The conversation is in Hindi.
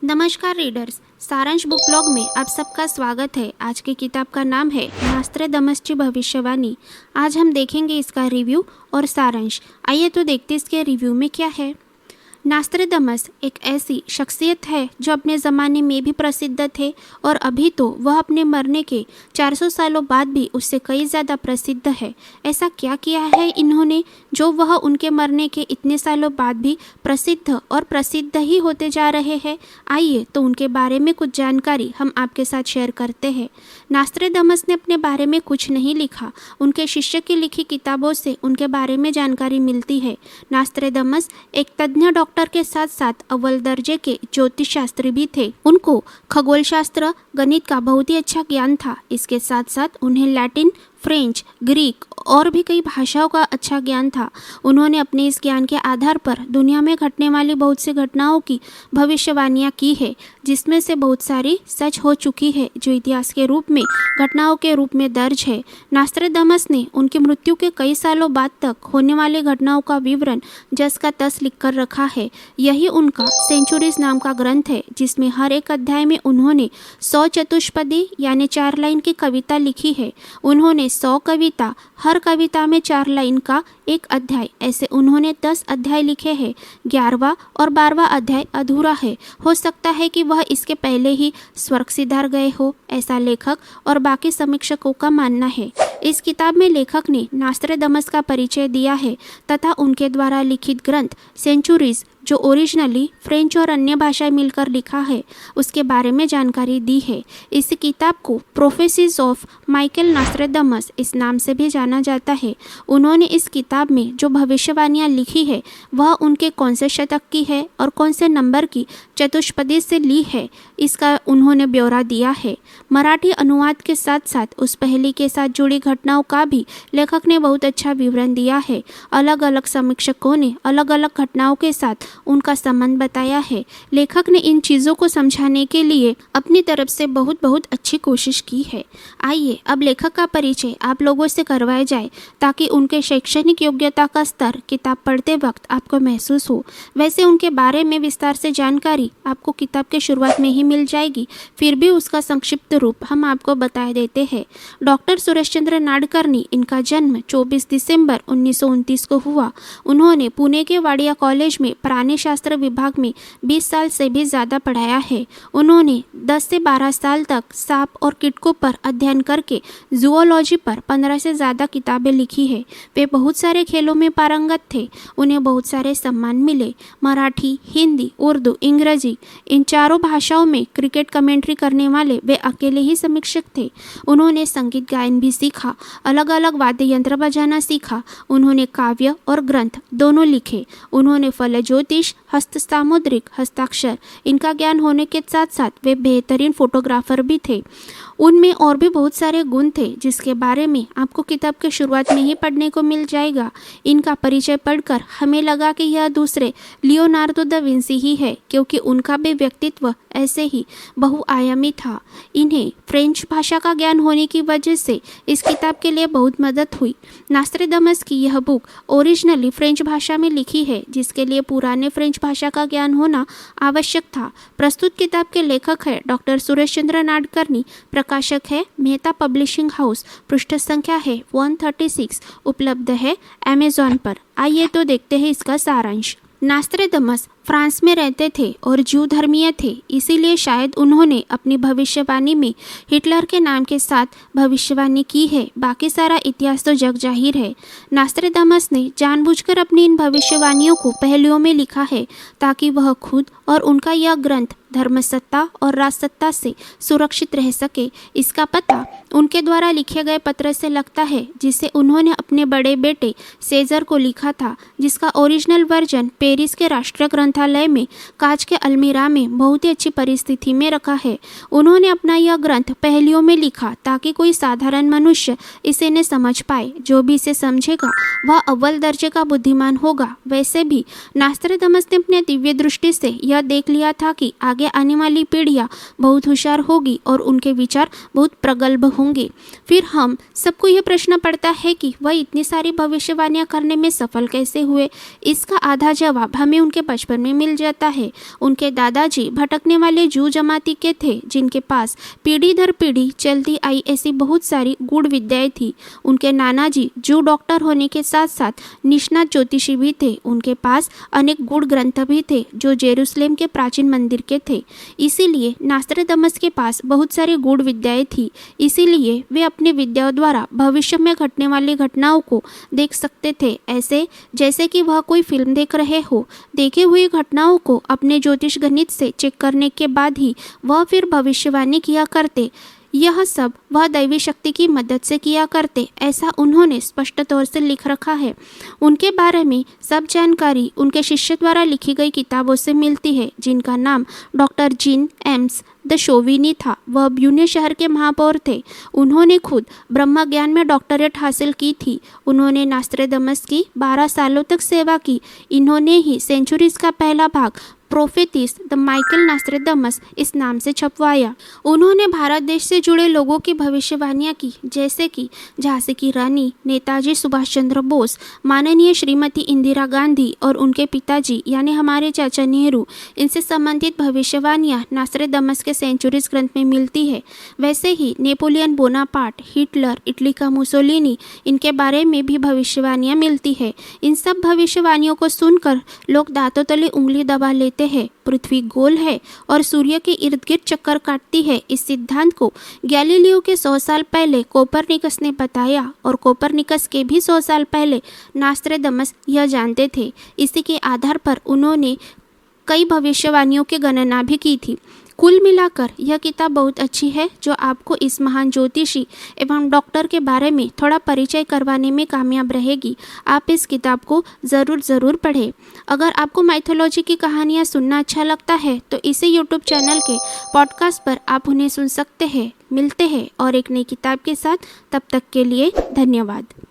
नमस्कार रीडर्स, सारांश बुक ब्लॉग में आप सबका स्वागत है। आज की किताब का नाम है नास्त्रैदामस की भविष्यवाणी। आज हम देखेंगे इसका रिव्यू और सारांश। आइए तो देखते इसके रिव्यू में क्या है। नास्त्रैदामस एक ऐसी शख्सियत है जो अपने ज़माने में भी प्रसिद्ध थे और अभी तो वह अपने मरने के 400 सालों बाद भी उससे कई ज़्यादा प्रसिद्ध है। ऐसा क्या किया है इन्होंने जो वह उनके मरने के इतने सालों बाद भी प्रसिद्ध और प्रसिद्ध ही होते जा रहे हैं। आइए तो उनके बारे में कुछ जानकारी हम आपके साथ शेयर करते हैं। नास्त्रैदामस ने अपने बारे में कुछ नहीं लिखा, उनके शिष्य की लिखी किताबों से उनके बारे में जानकारी मिलती है। नास्त्रैदामस एक तज्ञ डॉक्टर के साथ साथ अव्वल दर्जे के ज्योतिष शास्त्री भी थे। उनको खगोल शास्त्र, गणित का बहुत ही अच्छा ज्ञान था। इसके साथ साथ उन्हें लैटिन, फ्रेंच, ग्रीक और भी कई भाषाओं का अच्छा ज्ञान था। उन्होंने अपने इस ज्ञान के आधार पर दुनिया में घटने वाली बहुत सी घटनाओं की भविष्यवाणियां की है, जिसमें से बहुत सारी सच हो चुकी है, जो इतिहास के रूप में, घटनाओं के रूप में दर्ज है। नास्त्रैदामस ने उनकी मृत्यु के कई सालों बाद तक होने वाली घटनाओं का विवरण जस का तस लिख कर रखा है। यही उनका सेंचुरीज नाम का ग्रंथ है, जिसमें हर एक अध्याय में उन्होंने 100 चतुष्पदी यानी 4 लाइन की कविता लिखी है। उन्होंने 100 कविता, हर कविता में 4 लाइन का एक अध्याय, ऐसे उन्होंने 10 अध्याय लिखे हैं। 11वां और 12वां अध्याय अधूरा है। हो सकता है कि वह इसके पहले ही स्वर्ग सिधार गए हो, ऐसा लेखक और बाकी समीक्षकों का मानना है। इस किताब में लेखक ने नास्त्रैदामस का परिचय दिया है तथा उनके द्वारा लिखित ग्रंथ सेंचुरीज, जो ओरिजिनली फ्रेंच और अन्य भाषाएं मिलकर लिखा है, उसके बारे में जानकारी दी है। इस किताब को प्रोफेसीज ऑफ माइकल नास्त्रैदामस इस नाम से भी जाना जाता है। उन्होंने इस किताब में जो भविष्यवाणियां लिखी है वह उनके कौन से शतक की है और कौन से नंबर की चतुष्पदी से ली है, इसका उन्होंने ब्यौरा दिया है। मराठी अनुवाद के साथ साथ उस पहेली के साथ जुड़ी घटनाओं का भी लेखक ने बहुत अच्छा विवरण दिया है। अलग अलग समीक्षकों ने अलग अलग घटनाओं के साथ उनका संबंध बताया है। लेखक ने इन चीज़ों को समझाने के लिए अपनी तरफ से बहुत अच्छी कोशिश की है। आइए अब लेखक का परिचय आप लोगों से करवाया जाए, ताकि उनके शैक्षणिक योग्यता का स्तर किताब पढ़ते वक्त आपको महसूस हो। वैसे उनके बारे में विस्तार से जानकारी आपको किताब के शुरुआत में ही मिल जाएगी, फिर भी उसका संक्षिप्त रूप हम आपको बता देते हैं। डॉक्टर सुरेशचंद्र नाडकर्णी, इनका जन्म 24 दिसंबर 1929 को हुआ। उन्होंने पुणे के वाडिया कॉलेज में प्राणी शास्त्र विभाग में 20 साल से भी ज़्यादा पढ़ाया है। उन्होंने 10 से 12 साल तक सांप और कीटकों पर अध्ययन करके जूलॉजी पर 15 से ज़्यादा किताबें लिखी है। वे बहुत सारे खेलों में पारंगत थे। उन्हें बहुत सारे सम्मान मिले। मराठी, हिंदी, उर्दू, अंग्रेजी, इन चारों भाषाओं में क्रिकेट कमेंट्री करने वाले वे अकेले ही समीक्षक थे। उन्होंने संगीत गायन भी सीखा, अलग अलग वाद्य यंत्र बजाना सीखा। उन्होंने काव्य और ग्रंथ दोनों लिखे। उन्होंने फल ज्योतिष, हस्त सामुद्रिक, हस्ताक्षर, इनका ज्ञान होने के साथ साथ वे बेहतरीन फोटोग्राफर भी थे। उनमें और भी बहुत सारे गुण थे, जिसके बारे में आपको किताब के शुरुआत में ही पढ़ने को मिल जाएगा। इनका परिचय पढ़कर हमें लगा कि यह दूसरे लियोनार्दो दा विंसी ही है, क्योंकि उनका भी व्यक्तित्व ऐसे ही बहुआयामी था। इन्हें फ्रेंच भाषा का ज्ञान होने की वजह से इस किताब के लिए बहुत मदद हुई। नास्त्रैदामस की यह बुक ओरिजिनली फ्रेंच भाषा में लिखी है, जिसके लिए पुराने फ्रेंच भाषा का ज्ञान होना आवश्यक था। प्रस्तुत किताब के लेखक है डॉक्टर सुरेशचंद्र नाडकर्णी, प्रकाशक है मेहता पब्लिशिंग हाउस, पृष्ठ संख्या है 136, उपलब्ध है अमेज़न पर। आइए तो देखते हैं इसका सारांश। नास्त्रैदामस फ्रांस में रहते थे और ज्यू धर्मीय थे, इसीलिए शायद उन्होंने अपनी भविष्यवाणी में हिटलर के नाम के साथ भविष्यवाणी की है। बाकी सारा इतिहास तो जग जाहिर है। नास्त्रैदामस ने जानबूझकर अपनी इन भविष्यवाणियों को पहेलियों में लिखा है, ताकि वह खुद और उनका यह ग्रंथ धर्मसत्ता और राजसत्ता से सुरक्षित रह सके। इसका पता उनके द्वारा लिखे गए पत्र से लगता है, जिसे उन्होंने अपने बड़े बेटे सेजर को लिखा था, जिसका ओरिजिनल वर्जन पेरिस के राष्ट्रीय ग्रंथालय में कांच के अलमीरा में बहुत ही अच्छी परिस्थिति में रखा है। उन्होंने अपना यह ग्रंथ पहेलियों में लिखा, ताकि कोई साधारण मनुष्य इसे न समझ पाए। जो भी इसे समझेगा वह अव्वल दर्जे का बुद्धिमान होगा। वैसे भी नास्त्रैदामस ने अपने दिव्य दृष्टि से यह देख लिया था कि आगे आने वाली पीढ़ियां बहुत होशियार होगी और उनके विचार बहुत प्रगल्भ होंगे। फिर हम सबको यह प्रश्न पड़ता है कि वह इतनी सारी भविष्यवाणियां करने में सफल कैसे हुए। इसका आधा जवाब हमें उनके बचपन में मिल जाता है। उनके दादाजी भटकने वाले जू जमाती के थे, जिनके पास पीढ़ी दर पीढ़ी चलती आई ऐसी बहुत सारी गूढ़ विद्याएं थी। उनके नाना जी जू डॉक्टर होने के साथ साथ निष्णात ज्योतिषी भी थे। उनके पास अनेक गूढ़ ग्रंथ भी थे जो जेरूसलेम के प्राचीन मंदिर के थे। इसीलिए नास्त्रदामस के पास बहुत सारी गूढ़ विद्याएं थी। इसीलिए वे अपनी विद्याओं द्वारा भविष्य में घटने वाली घटनाओं को देख सकते थे, ऐसे जैसे कि वह कोई फिल्म देख रहे हो। देखी हुई घटनाओं को अपने ज्योतिष गणित से चेक करने के बाद ही वह फिर भविष्यवाणी किया करते। यह सब वह दैवी शक्ति की मदद से किया करते, ऐसा उन्होंने स्पष्ट तौर से लिख रखा है। उनके बारे में सब जानकारी उनके शिष्य द्वारा लिखी गई किताबों से मिलती है, जिनका नाम डॉक्टर जीन एम्स द शोविनी था। वह ब्यूने शहर के महापौर थे। उन्होंने खुद ब्रह्म ज्ञान में डॉक्टरेट हासिल की थी। उन्होंने नास्त्रदामस की 12 सालों तक सेवा की। इन्होंने ही सेंचुरीज का पहला भाग प्रोफेटिस द माइकल नास्त्रदामस इस नाम से छपवाया। उन्होंने भारत देश से जुड़े लोगों की भविष्यवाणियां की, जैसे कि झांसी की रानी, नेताजी सुभाष चंद्र बोस, माननीय श्रीमती इंदिरा गांधी और उनके पिताजी यानी हमारे चाचा नेहरू। इनसे संबंधित भविष्यवाणियां नास्त्रदामस के सेंचुरीज ग्रंथ में मिलती है। वैसे ही नेपोलियन बोनापार्ट, हिटलर, इटली का मुसोलिनी, इनके बारे में भी भविष्यवाणियां मिलती है। इन सब भविष्यवाणियों को सुनकर लोग दांतों तले उंगली दबा लेते हैं। पृथ्वी गोल है और सूर्य के इर्द गिर्द चक्कर काटती है। इस सिद्धांत को गैलीलियो के 100 साल पहले कोपरनिकस ने बताया और कोपरनिकस के भी 100 साल पहले नास्त्रदामस यह जानते थे। इसी के आधार पर उन्होंने कई भविष्यवाणियों की गणना भी की थी। कुल मिलाकर यह किताब बहुत अच्छी है, जो आपको इस महान ज्योतिषी एवं डॉक्टर के बारे में थोड़ा परिचय करवाने में कामयाब रहेगी। आप इस किताब को ज़रूर पढ़ें। अगर आपको माइथोलॉजी की कहानियाँ सुनना अच्छा लगता है तो इसी यूट्यूब चैनल के पॉडकास्ट पर आप उन्हें सुन सकते हैं। मिलते हैं और एक नई किताब के साथ, तब तक के लिए धन्यवाद।